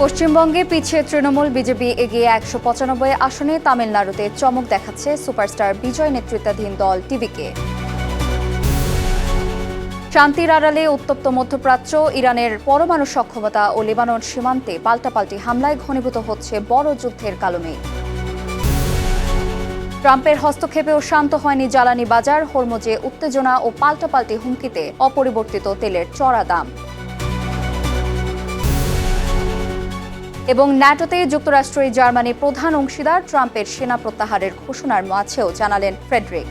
পশ্চিমবঙ্গে পিছিয়ে তৃণমূল, বিজেপি এগিয়ে ১৯৫ আসনে। তামিলনাড়ুতে চমক দেখাচ্ছে সুপারস্টার বিজয় নেতৃত্বাধীন দল টিভিকে। শান্তির আড়ালে উত্তপ্ত মধ্যপ্রাচ্য, ইরানের পরমাণু সক্ষমতা ও লেবানন সীমান্তে পাল্টাপাল্টি হামলায় ঘনীভূত হচ্ছে বড় যুদ্ধের কালমেঘ। ট্রাম্পের হস্তক্ষেপেও শান্ত হয়নি জ্বালানি বাজার, হরমুজে উত্তেজনা ও পাল্টাপাল্টি হুমকিতে অপরিবর্তিত তেলের চড়া দাম। এবং ন্যাটোতে যুক্তরাষ্ট্রই জার্মানি প্রধান অংশীদার, ট্রাম্পের সেনা প্রত্যাহারের ঘোষণার মাঝেও জানালেন ফ্রেডরিক।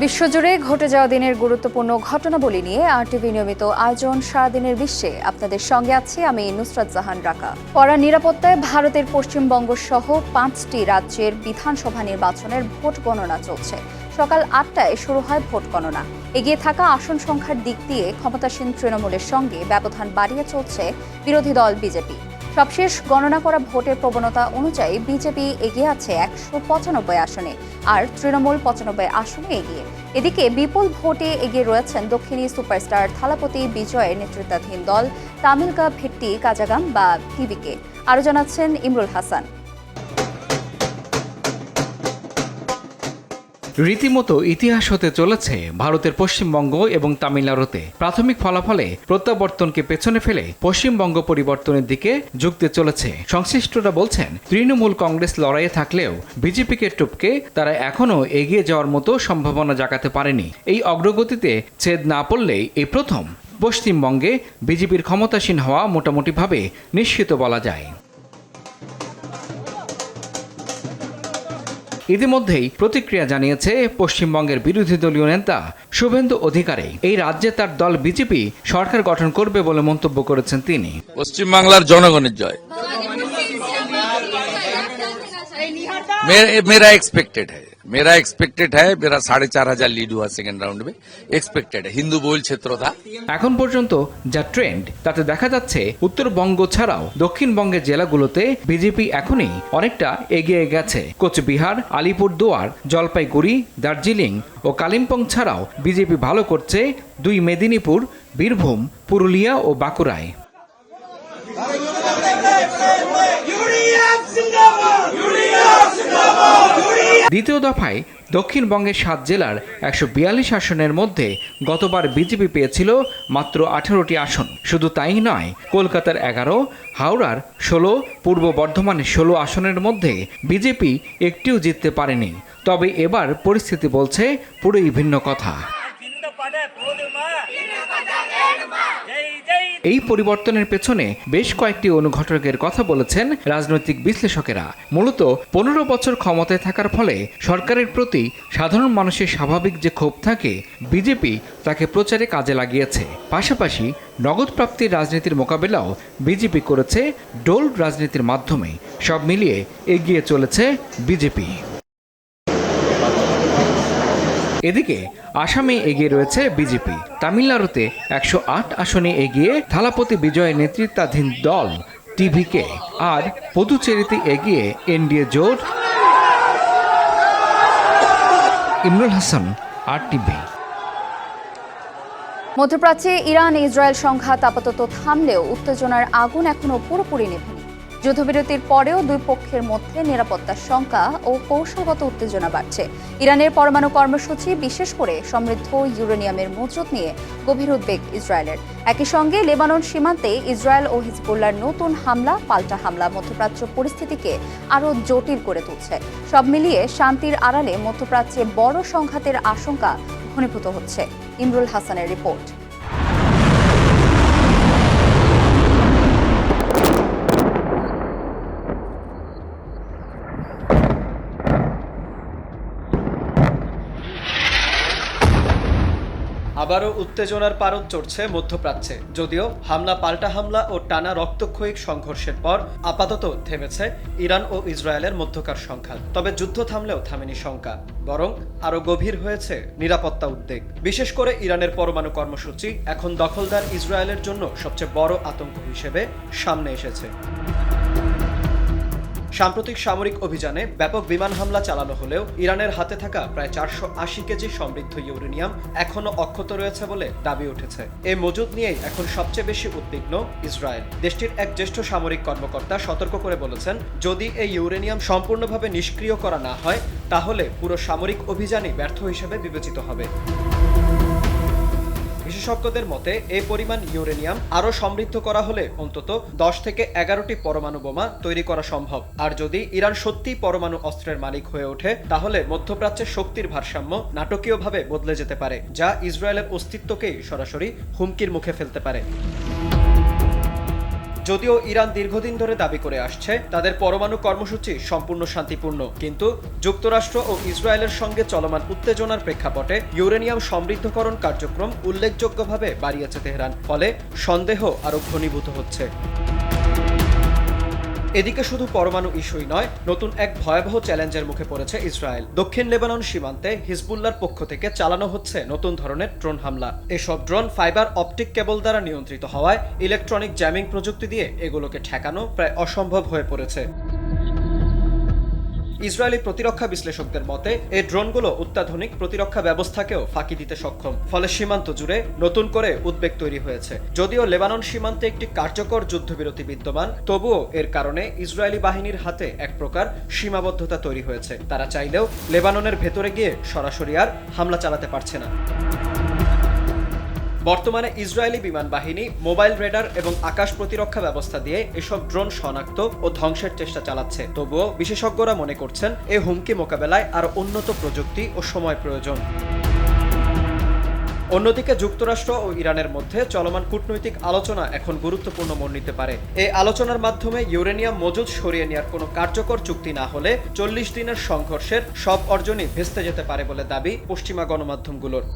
বিশ্বজুড়ে ঘটে যাওয়া দিনের গুরুত্বপূর্ণ ঘটনাবলী নিয়ে RTV নিয়মিত আয়োজন সারাদিনের বিশ্বে আপনাদের সঙ্গে আছি আমি নুসরাত জাহান রাকা। কড়া নিরাপত্তায় ভারতের পশ্চিমবঙ্গ সহ 5টি রাজ্যের বিধানসভা নির্বাচনের ভোট গণনা চলছে। সকাল 8টায় শুরু হয় ভোট গণনা। এগিয়ে থাকা আসন সংখ্যার দিক দিয়ে ক্ষমতাসীন তৃণমূলের সঙ্গে ব্যবধান বাড়িয়ে চলছে বিরোধী দল বিজেপি। সবশেষ গণনা করা ভোটের প্রবণতা অনুযায়ী বিজেপি এগিয়ে আছে 195 আসনে, আর তৃণমূল 95 আসনে এগিয়ে। এদিকে বিপুল ভোটে এগিয়ে রয়েছেন দক্ষিণী সুপারস্টার থালাপতি বিজয়ের নেতৃত্বাধীন দল তামিলকা ভেট্টি কাজাগাম বা টিভিকে। আরও জানাচ্ছেন ইমরুল হাসান। রীতিমতো ইতিহাস হতে চলেছে ভারতের পশ্চিমবঙ্গ এবং তামিলনাড়ুতে। প্রাথমিক ফলাফলে প্রত্যাবর্তনকে পেছনে ফেলে পশ্চিমবঙ্গ পরিবর্তনের দিকে ঝুঁকতে চলেছে। সংশ্লিষ্টরা বলছেন, তৃণমূল কংগ্রেস লড়াইয়ে থাকলেও বিজেপিকে টপকে তারা এখনও এগিয়ে যাওয়ার মতো সম্ভাবনা জাগাতে পারেনি। এই অগ্রগতিতে ছেদ না পড়লেই এই প্রথম পশ্চিমবঙ্গে বিজেপির ক্ষমতাসীন হওয়া মোটামুটিভাবে নিশ্চিত বলা যায়। ইতিমধ্যেই প্রতিক্রিয়া জানিয়েছে পশ্চিমবঙ্গের বিরোধী দলীয় নেতা শুভেন্দু অধিকারী। এই রাজ্যে তার দল বিজেপি সরকার গঠন করবে বলে মন্তব্য করেছেন তিনি। পশ্চিমবাংলার জনগণের জয় मेरा एक्सपेक्टेड है मेरा 4,500 लीड हुआ सेकेंड राउंड में। एक्सपेक्टेड है, हिंदू बहुल क्षेत्र था। এখন পর্যন্ত যা ট্রেন্ড তাতে দেখা যাচ্ছে উত্তরবঙ্গ ছাড়াও দক্ষিণবঙ্গের জেলাগুলোতে বিজেপি এখনই অনেকটা এগিয়ে গেছে। কোচবিহার, আলিপুরদুয়ার, জলপাইগুড়ি, দার্জিলিং ও কালিম্পং ছাড়াও বিজেপি ভালো করছে 2 মেদিনীপুর, বীরভূম, পুরুলিয়া ও বাঁকুড়ায়। দ্বিতীয় দফায় দক্ষিণবঙ্গের 7 জেলার 142 আসনের মধ্যে গতবার বিজেপি পেয়েছিল মাত্র 18টি আসন। শুধু তাই নয়, কলকাতার 11, হাওড়ার 16, পূর্ব বর্ধমানের 16 আসনের মধ্যে বিজেপি একটিও জিততে পারেনি। তবে এবার পরিস্থিতি বলছে পুরোই ভিন্ন কথা। এই পরিবর্তনের পেছনে বেশ কয়েকটি অনুঘটকের কথা বলেছেন রাজনৈতিক বিশ্লেষকেরা। মূলত 15 বছর ক্ষমতায় থাকার ফলে সরকারের প্রতি সাধারণ মানুষের স্বাভাবিক যে ক্ষোভ থাকে, বিজেপি তাকে প্রচারে কাজে লাগিয়েছে। পাশাপাশি নগদ প্রাপ্তির রাজনীতির মোকাবেলাও বিজেপি করেছে ডোল রাজনীতির মাধ্যমে। সব মিলিয়ে এগিয়ে চলেছে বিজেপি। এদিকে আসামে এগিয়ে রয়েছে বিজেপি। তামিলনাড়ুতে 108 আসনে এগিয়ে থালাপতি বিজয়ের নেতৃত্বাধীন দল টিভিকে, আর পুদুচেরিতে এগিয়ে এনডিএ জোট। ইমরুল হাসান, RTV। মধ্যপ্রাচ্যে ইরান ইসরায়েল সংঘাত আপাতত থামলেও উত্তেজনার আগুন এখনও পুরোপুরি নেভেনি। যুদ্ধবিরতির পরেও দুই পক্ষের মধ্যে নিরাপত্তার শঙ্কা ও কৌশলগত উত্তেজনা বাড়ছে। ইরানের পরমাণু কর্মসূচি, বিশেষ করে সমৃদ্ধ ইউরেনিয়ামের মজুত নিয়ে গভীর উদ্বেগ ইসরায়েলের। একই সঙ্গে লেবানন সীমান্তে ইসরায়েল ও হিজবুল্লাহর নতুন হামলা, পাল্টা হামলা মধ্যপ্রাচ্য পরিস্থিতিকে আরও জটিল করে তুলছে। সব মিলিয়ে শান্তির আড়ালে মধ্যপ্রাচ্যে বড় সংঘাতের আশঙ্কা ঘনীভূত হচ্ছে। ইমরুল হাসানের রিপোর্ট। আবারও উত্তেজনার পারদ চড়ছে মধ্যপ্রাচ্যে। যদিও হামলা, পাল্টা হামলা ও টানা রক্তক্ষয়ী সংঘর্ষের পর আপাতত থেমেছে ইরান ও ইসরায়েলের মধ্যকার সংঘাত। তবে যুদ্ধ থামলেও থামেনি শঙ্কা, বরং আরও গভীর হয়েছে নিরাপত্তা উদ্বেগ। বিশেষ করে ইরানের পরমাণু কর্মসূচি এখন দখলদার ইসরায়েলের জন্য সবচেয়ে বড় আতঙ্ক হিসেবে সামনে এসেছে। সাম্প্রতিক সামরিক অভিযানে ব্যাপক বিমান হামলা চালানো হলেও ইরানের হাতে থাকা প্রায় 480 কেজি সমৃদ্ধ ইউরেনিয়াম এখনো অক্ষত রয়েছে বলে দাবি উঠেছে। এই মজুদ নিয়েই এখন সবচেয়ে বেশি উদ্বিগ্ন ইসরায়েল। দেশটির এক জ্যেষ্ঠ সামরিক কর্মকর্তা সতর্ক করে বলেছেন, যদি এই ইউরেনিয়াম সম্পূর্ণভাবে নিষ্ক্রিয় করা না হয় তাহলে পুরো সামরিক অভিযানই ব্যর্থ হিসেবে বিবেচিত হবে। বিশেষজ্ঞদের মতে এই পরিমাণ ইউরেনিয়াম আরও সমৃদ্ধ করা হলে অন্তত 10 থেকে 11টি পরমাণু বোমা তৈরি করা সম্ভব। আর যদি ইরান সত্যিই পরমাণু অস্ত্রের মালিক হয়ে ওঠে তাহলে মধ্যপ্রাচ্যের শক্তির ভারসাম্য নাটকীয়ভাবে বদলে যেতে পারে, যা ইসরায়েলের অস্তিত্বকেই সরাসরি হুমকির মুখে ফেলতে পারে। যদিও ইরান দীর্ঘদিন ধরে দাবি করে আসছে তাদের পরমাণু কর্মসূচি সম্পূর্ণ শান্তিপূর্ণ, কিন্তু যুক্তরাষ্ট্র ও ইসরায়েলের সঙ্গে চলমান উত্তেজনার প্রেক্ষাপটে ইউরেনিয়াম সমৃদ্ধকরণ কার্যক্রম উল্লেখযোগ্যভাবে বাড়িয়েছে তেহরান, ফলে সন্দেহ আরও ঘনীভূত হচ্ছে। এদিকে শুধু পরমাণু ইস্যুই নয়, নতুন এক ভয়াবহ চ্যালেঞ্জের মুখে পড়েছে ইসরায়েল। দক্ষিণ লেবানন সীমান্তে হিজবুল্লাহর পক্ষ থেকে চালানো হচ্ছে নতুন ধরনের ড্রোন হামলা। এসব ড্রোন ফাইবার অপটিক কেবল দ্বারা নিয়ন্ত্রিত হওয়ায় ইলেকট্রনিক জ্যামিং প্রযুক্তি দিয়ে এগুলোকে ঠেকানো প্রায় অসম্ভব হয়ে পড়েছে। ইসরায়েলি প্রতিরক্ষা বিশ্লেষকদের মতে এই ড্রোনগুলো অত্যাধুনিক প্রতিরক্ষা ব্যবস্থাকেও ফাঁকি দিতে সক্ষম, ফলে সীমান্ত জুড়ে নতুন করে উদ্বেগ তৈরি হয়েছে। যদিও লেবানন সীমান্তে একটি কার্যকর যুদ্ধবিরতি বিদ্যমান, তবুও এর কারণে ইসরায়েলি বাহিনীর হাতে এক প্রকার সীমাবদ্ধতা তৈরি হয়েছে। তারা চাইলেও লেবাননের ভেতরে গিয়ে সরাসরি আর হামলা চালাতে পারছে না। বর্তমানে ইসরায়েলি বিমান বাহিনী মোবাইল রেডার এবং আকাশ প্রতিরক্ষা ব্যবস্থা দিয়ে এসব ড্রোন শনাক্ত ও ধ্বংসের চেষ্টা চালাচ্ছে। তবুও বিশেষজ্ঞরা মনে করছেন এই হুমকি মোকাবেলায় আরও উন্নত প্রযুক্তি ও সময় প্রয়োজন। অন্যদিকে যুক্তরাষ্ট্র ও ইরানের মধ্যে চলমান কূটনৈতিক আলোচনা এখন গুরুত্বপূর্ণ মোড় নিতে পারে। এই আলোচনার মাধ্যমে ইউরেনিয়াম মজুদ সরিয়ে নেওয়ার কোনো কার্যকর চুক্তি না হলে 40 দিনের সংঘর্ষের সব অর্জনই ভেস্তে যেতে পারে বলে দাবি পশ্চিমা গণমাধ্যমগুলোর।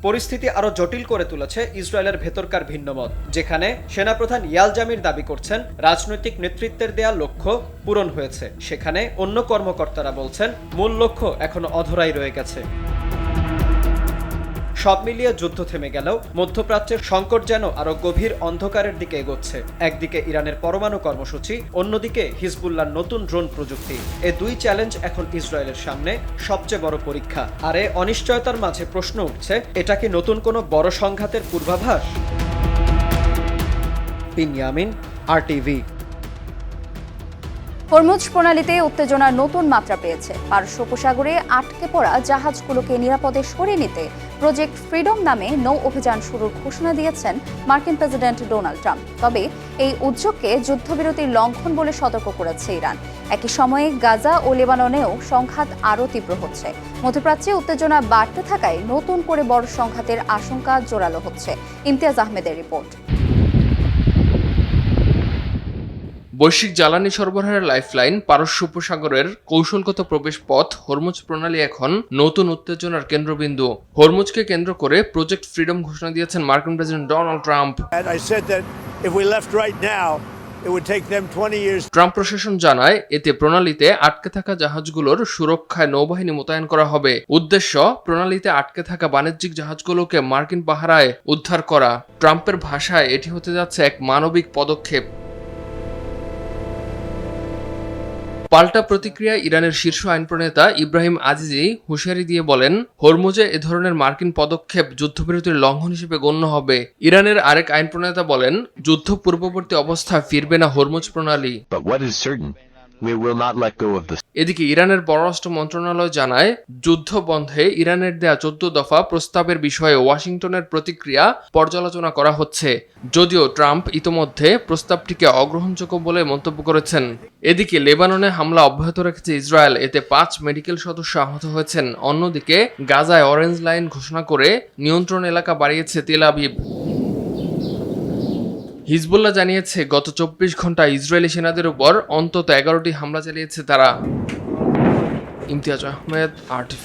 পরিস্থিতি আরো জটিল করে তুলেছে ইসরায়েলের ভেতরকার ভিন্নমত, যেখানে সেনাপ্রধান ইয়াল জামির দাবি করছেন রাজনৈতিক নেতৃত্বের দেয়া লক্ষ্য পূরণ হয়েছে, সেখানে অন্য কর্মকর্তারা বলছেন মূল লক্ষ্য এখনো অধরাই রয়ে গেছে। সব মিলিয়ে যুদ্ধ থেমে গেলেও মধ্যপ্রাচ্যের সংকট যেন আরো গভীর অন্ধকারের দিকে এগোচ্ছে। একদিকে ইরানের পরমাণু কর্মসূচি, অন্যদিকে হিজবুল্লাহর নতুন ড্রোন প্রযুক্তি। এই দুই চ্যালেঞ্জ এখন ইসরায়েলের সামনে সবচেয়ে বড় পরীক্ষা। আর এই অনিশ্চয়তার মাঝে প্রশ্ন উঠছে, এটা কি নতুন কোনো বড় সংঘাতের পূর্বাভাস? বিনিয়ামিন, RTV। হরমুজ প্রণালীতে উত্তেজনার নতুন মাত্রা পেয়েছে। পারস্য উপসাগরে আটকে পড়া জাহাজগুলোকে নিরাপদে সরিয়ে নিতে প্রজেক্ট ফ্রিডম নামে নৌ অভিযান শুরুর ঘোষণা দিয়েছেন মার্কিন প্রেসিডেন্ট ডোনাল্ড ট্রাম্প। তবে এই উদ্যোগকে যুদ্ধবিরতির লঙ্ঘন বলে সতর্ক করেছে ইরান। একই সময়ে গাজা ও লেবাননেও সংঘাত আরও তীব্র হচ্ছে। মধ্যপ্রাচ্যে উত্তেজনা বাড়তে থাকায় নতুন করে বড় সংঘাতের আশঙ্কা জোরালো হচ্ছে। ইমতিয়াজ আহমেদের রিপোর্ট। বৈশ্বিক জ্বালানি সরবরাহের লাইফলাইন পারস্য উপসাগরের কৌশলগত প্রবেশ পথ হরমুজ প্রণালী এখন নতুন উত্তেজনার কেন্দ্রবিন্দু। হরমুজকে কেন্দ্র করে প্রজেক্ট ফ্রিডম ঘোষণা দিয়েছেন মার্কিন প্রেসিডেন্ট ডোনাল্ড ট্রাম্প। ট্রাম্প প্রশাসন জানায় এতে প্রণালীতে আটকে থাকা জাহাজগুলোর সুরক্ষায় নৌবাহিনী মোতায়েন করা হবে। উদ্দেশ্য প্রণালীতে আটকে থাকা বাণিজ্যিক জাহাজগুলোকে মার্কিন পাহারায় উদ্ধার করা। ট্রাম্পের ভাষায় এটি হতে যাচ্ছে এক মানবিক পদক্ষেপ। পাল্টা প্রতিক্রিয়ায় ইরানের শীর্ষ আইন প্রণেতা ইব্রাহিম আজিজি হুঁশিয়ারি দিয়ে বলেন, হরমুজে এ ধরনের মার্কিন পদক্ষেপ যুদ্ধবিরতির লঙ্ঘন হিসেবে গণ্য হবে। ইরানের আরেক আইন প্রণেতা বলেন, যুদ্ধ পূর্ববর্তী অবস্থা ফিরবে না হরমুজ প্রণালী। এদিকে ইরানের পররাষ্ট্র মন্ত্রণালয় জানায়, যুদ্ধ বন্ধে ইরানের দেয়া 14 দফা প্রস্তাবের বিষয়ে ওয়াশিংটনের প্রতিক্রিয়া পর্যালোচনা করা হচ্ছে। যদিও ট্রাম্প ইতোমধ্যে প্রস্তাবটিকে অগ্রহণযোগ্য বলে মন্তব্য করেছেন। এদিকে লেবাননে হামলা অব্যাহত রেখেছে ইসরায়েল, এতে 5 মেডিকেল সদস্য আহত হয়েছেন। অন্যদিকে গাজায় অরেঞ্জ লাইন ঘোষণা করে নিয়ন্ত্রণ এলাকা বাড়িয়েছে তেল আবিব। হিজবুল্লাহ জানিয়েছে গত 24 ঘন্টায় ইসরায়েলি সেনাদের উপর অন্তত 11টি হামলা চালিয়েছে তারা। ইমতিয়াজ আহমেদ, RTV।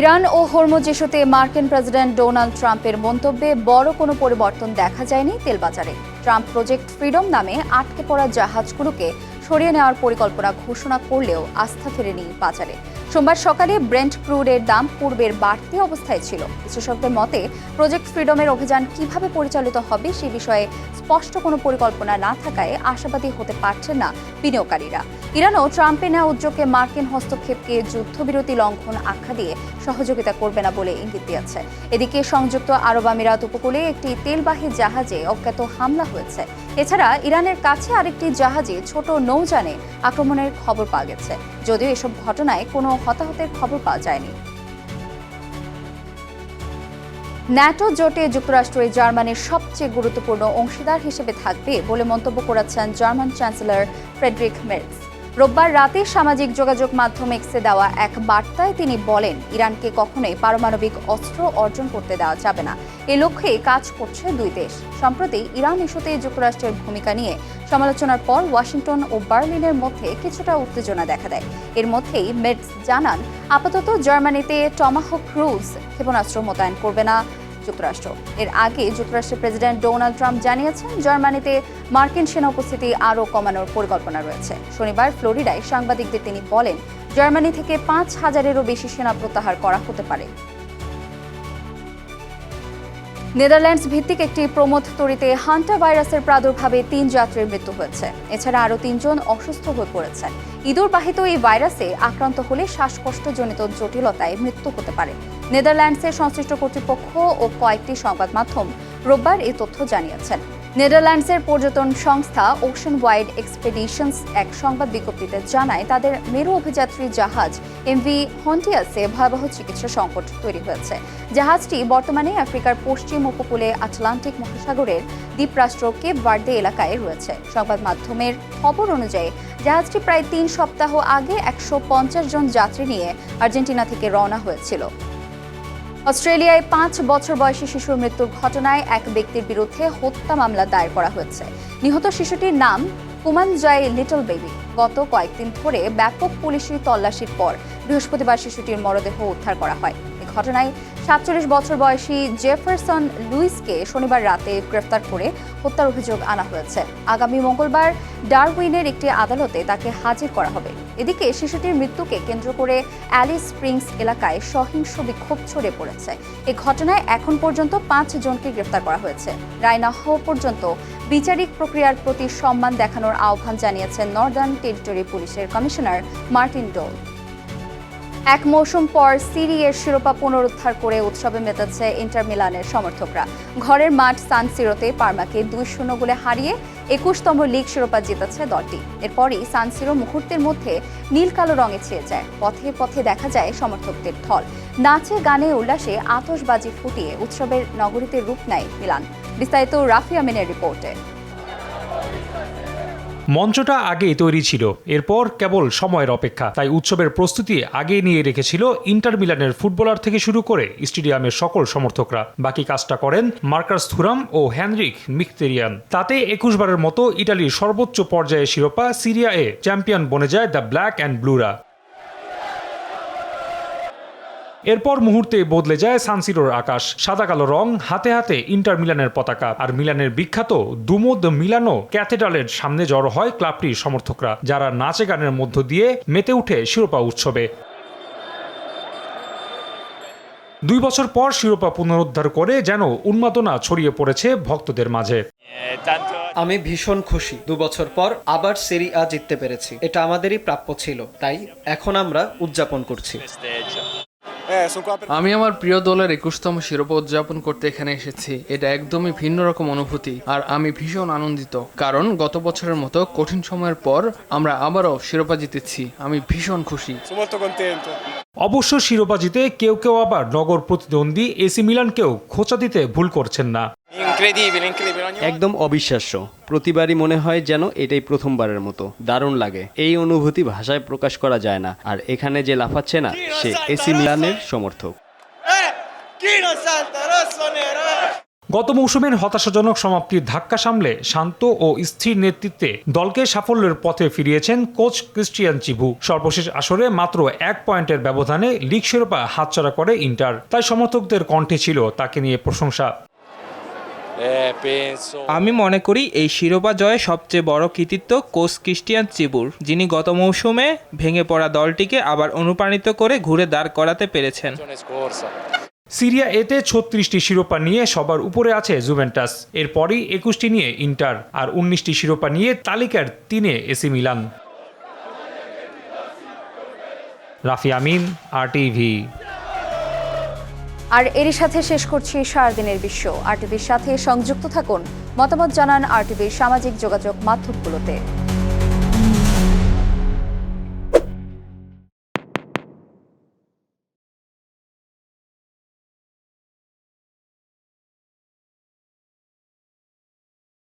ইরান ও হরমুজ ইস্যুতে মার্কিন প্রেসিডেন্ট ডোনাল্ড ট্রাম্পের মন্তব্যে বড় কোনো পরিবর্তন দেখা যায়নি তেল বাজারে। ট্রাম্প প্রজেক্ট ফ্রিডম নামে আটকে পড়া জাহাজগুলোকে সরিয়ে নেওয়ার পরিকল্পনা ঘোষণা করলেও আস্থা ফেরেনি বাজারে। সোমবার সকালে ব্রেন্ট ক্রুডের দাম পূর্বের বাড়তি অবস্থায় ছিল। বিশেষজ্ঞদের মতে প্রজেক্ট ফ্রিডমের অভিযান কিভাবে পরিচালিত হবে সে বিষয়ে স্পষ্ট কোনো পরিকল্পনা না থাকায় আশাবাদী হতে পারছেন না বিনিয়োগকারীরা। ইরানও ট্রাম্পের নেওয়া উদ্যোগকে মার্কিন হস্তক্ষেপকে যুদ্ধবিরতি লঙ্ঘন আখ্যা দিয়ে সহযোগিতা করবে না বলে ইঙ্গিত দিয়েছে। এদিকে সংযুক্ত আরব আমিরাত উপকূলে একটি তেলবাহী জাহাজে অজ্ঞাত হামলা হয়েছে। এছাড়া ইরানের কাছে আরেকটি জাহাজে ছোট নৌযানে আক্রমণের খবর পাওয়া গেছে, যদিও এসব ঘটনায় কোনো হতাহতের খবর পাওয়া যায়নি। ন্যাটো জোটে যুক্তরাষ্ট্র জার্মানির সবচেয়ে গুরুত্বপূর্ণ অংশীদার হিসেবে থাকবে বলে মন্তব্য করেছেন জার্মান চ্যান্সেলর ফ্রেডরিক মের্জ। রোববার রাতে সামাজিক যোগাযোগ মাধ্যম এক্সে দেওয়া এক বার্তায় তিনি বলেন, ইরানকে কখনোই পারমাণবিক অস্ত্র অর্জন করতে দেওয়া যাবে না। এ লক্ষ্যে কাজ করছে দুই দেশ। সম্প্রতি ইরান ইস্যুতে যুক্তরাষ্ট্রের ভূমিকা নিয়ে সমালোচনার পর ওয়াশিংটন ও বার্লিনের মধ্যে কিছুটা উত্তেজনা দেখা দেয়। এর মধ্যেই মের্জ জানান, আপাতত জার্মানিতে টমাহক ক্রুজ ক্ষেপণাস্ত্র মোতায়েন করবে না যুক্তরাষ্ট্র। এর আগে যুক্তরাষ্ট্রের প্রেসিডেন্ট ডোনাল্ড ট্রাম্প জানিয়েছেন, জার্মানিতে মার্কিন সেনা উপস্থিতি আরও কমানোর পরিকল্পনা রয়েছে। শনিবার ফ্লোরিডায় সাংবাদিকদের তিনি বলেন, জার্মানি থেকে ৫,০০০-এরও বেশি সেনা প্রত্যাহার করা হতে পারে। নেদারল্যান্ডস ভিত্তিক একটি প্রমোদ তরিতে হান্টা ভাইরাসের প্রাদুর্ভাবে ৩ যাত্রীর মৃত্যু হয়েছে। এছাড়া আরও ৩ জন অসুস্থ হয়ে পড়েছেন। ইঁদুরবাহিত এই ভাইরাসে আক্রান্ত হলে শ্বাসকষ্টজনিত জটিলতায় মৃত্যু হতে পারে। নেদারল্যান্ডসের সংশ্লিষ্ট কর্তৃপক্ষ ও কয়েকটি সংবাদ মাধ্যম রোববার এই তথ্য জানিয়েছেন। নেদারল্যান্ডসের পর্যটন সংস্থা ওশান ওয়াইড এক্সপেডিশনস এক সংবাদ বিজ্ঞপ্তিতে জানায়, তাদের মেরু অভিযাত্রী জাহাজ এমভি হন্টিয়াসে ভয়াবহ চিকিৎসা সংকট তৈরি হয়েছে। জাহাজটি বর্তমানে আফ্রিকার পশ্চিম উপকূলে আটলান্টিক মহাসাগরের দ্বীপরাষ্ট্র কেপ ভার্দে এলাকায় রয়েছে। সংবাদ মাধ্যমের খবর অনুযায়ী জাহাজটি প্রায় ৩ সপ্তাহ আগে ১৫০ জন যাত্রী নিয়ে আর্জেন্টিনা থেকে রওনা হয়েছিল। অস্ট্রেলিয়ায় ৫ বছর বয়সী শিশুর মৃত্যুর ঘটনায় এক ব্যক্তির বিরুদ্ধে হত্যা মামলা দায়ের করা হয়েছে। নিহত শিশুটির নাম কুমানজাই লিটল বেবি। গত কয়েকদিন ধরে ব্যাপক পুলিশি তল্লাশির পর বৃহস্পতিবার শিশুটির মরদেহ উদ্ধার করা হয়। এই ঘটনায় ৪৭ বছর বয়সী জেফারসন লুইসকে শনিবার রাতে গ্রেফতার করে হত্যার অভিযোগ আনা হয়েছে। আগামী মঙ্গলবার ডারউইনের একটি আদালতে তাকে হাজির করা হবে। এদিকে শিশুটির মৃত্যুকে কেন্দ্র করে অ্যালিস স্প্রিংস এলাকায় সহিংস বিক্ষোভ ছড়িয়ে পড়েছে। এই ঘটনায় এখন পর্যন্ত ৫ জনকে গ্রেফতার করা হয়েছে। রায় না হওয়া পর্যন্ত বিচারিক প্রক্রিয়ার প্রতি সম্মান দেখানোর আহ্বান জানিয়েছেন নর্দার্ন টেরিটরি পুলিশের কমিশনার মার্টিন ডোল। এক মৌসুম পর সিরি এর শিরোপা পুনরুদ্ধার করে উৎসবে মেতেছে ইন্টার মিলানের সমর্থকরা। ঘরের মাঠ সান সিরোতে পার্মাকে ২-০ গোলে হারিয়ে ২১তম লিগ শিরোপা জিতেছে দলটি। এরপরই সান সিরো মুহূর্তের মধ্যে নীল কালো রঙে ছেয়ে যায়। পথে পথে দেখা যায় সমর্থকদের ঢল। নাচে গানে উল্লাসে আতশবাজি ফুটিয়ে উৎসবের নগরীতে রূপ নেয় মিলান। বিস্তারিত রাফি আমিনের রিপোর্টে। মঞ্চটা আগেই তৈরি ছিল, এরপর কেবল সময়ের অপেক্ষা। তাই উৎসবের প্রস্তুতি আগেই নিয়ে রেখেছিল ইন্টার মিলানের ফুটবলার থেকে শুরু করে স্টেডিয়ামের সকল সমর্থকরা। বাকি কাজটা করেন মার্কাস থুরাম ও হেনরিক মিখতেরিয়ান। তাতে ২১ বারের মতো ইটালির সর্বোচ্চ পর্যায়ে শিরোপা সিরিয়া এ চ্যাম্পিয়ন বনে যায় দ্য ব্ল্যাক অ্যান্ড ব্লুরা। এরপর মুহূর্তে বদলে যায় সানসিরোর আকাশ। সাদা কালো রং, হাতে হাতে ইন্টার মিলানের পতাকা। আর মিলানের বিখ্যাত দুমোদ মিলানো ক্যাথেড্রালের সামনে জড়ো হয় ক্লাবটির সমর্থকরা, যারা নাচে গানের মধ্য দিয়ে মেতে উঠে শিরোপা উৎসবে। ২ বছর পর শিরোপা পুনরুদ্ধার করে যেন উন্মাদনা ছড়িয়ে পড়েছে ভক্তদের মাঝে। আমি ভীষণ খুশি, ২ বছর পর আবার সেরি আ জিততে পেরেছি। এটা আমাদেরই প্রাপ্য ছিল, তাই এখন আমরা উদযাপন করছি। আমি আমার প্রিয় দলের ২১তম শিরোপা উদযাপন করতে এখানে এসেছি। এটা একদমই ভিন্ন রকম অনুভূতি, আর আমি ভীষণ আনন্দিত, কারণ গত বছরের মতো কঠিন সময়ের পর আমরা আবারও শিরোপা জিতেছি। আমি ভীষণ খুশি। অবশ্য শিরোপা জিতে কেউ কেউ আবার নগর প্রতিদ্বন্দ্বী এসি মিলানকেও খোঁচা দিতে ভুল করছেন না। একদম অবিশ্বাস্য। প্রতিবারই মনে হয় যেন এটাই প্রথমবারের মতো। দারুণ লাগে। এই অনুভূতি ভাষায় প্রকাশ করা যায় না। আর এখানে যে লাফাচ্ছে না, সে এসি মিলানের সমর্থক। গত মৌসুমের হতাশাজনক সমাপ্তির ধাক্কা সামলে শান্ত ও স্থির নেতৃত্বে দলকে সাফল্যের পথে ফিরিয়েছেন কোচ ক্রিস্টিয়ান চিভু। সর্বশেষ আসরে মাত্র ১ পয়েন্টের ব্যবধানে লিগ শিরোপা হাতছাড়া করে ইন্টার। তাই সমর্থকদের কণ্ঠে ছিল তাকে নিয়ে প্রশংসা। আমি মনে করি এই শিরোপা জয়ে সবচেয়ে বড় কৃতিত্ব কোচ ক্রিস্টিয়ান চিবুর, যিনি গত মৌসুমে ভেঙে পড়া দলটিকে আবার অনুপ্রাণিত করে ঘুরে দাঁড় করাতে পেরেছেন। সিরিয়া এতে 36টি শিরোপা নিয়ে সবার উপরে আছে জুভেন্টাস, এরপরই 21টি নিয়ে ইন্টার, আর 19টি শিরোপা নিয়ে তালিকার 3-এ এসি মিলান। রাফি আমিন, RTV। আর এরই সাথে শেষ করছি সারাদিনের বিশ্ব। RTVর সাথে সংযুক্ত থাকুন, মতামত জানান RTVর সামাজিক যোগাযোগ মাধ্যমগুলোতে।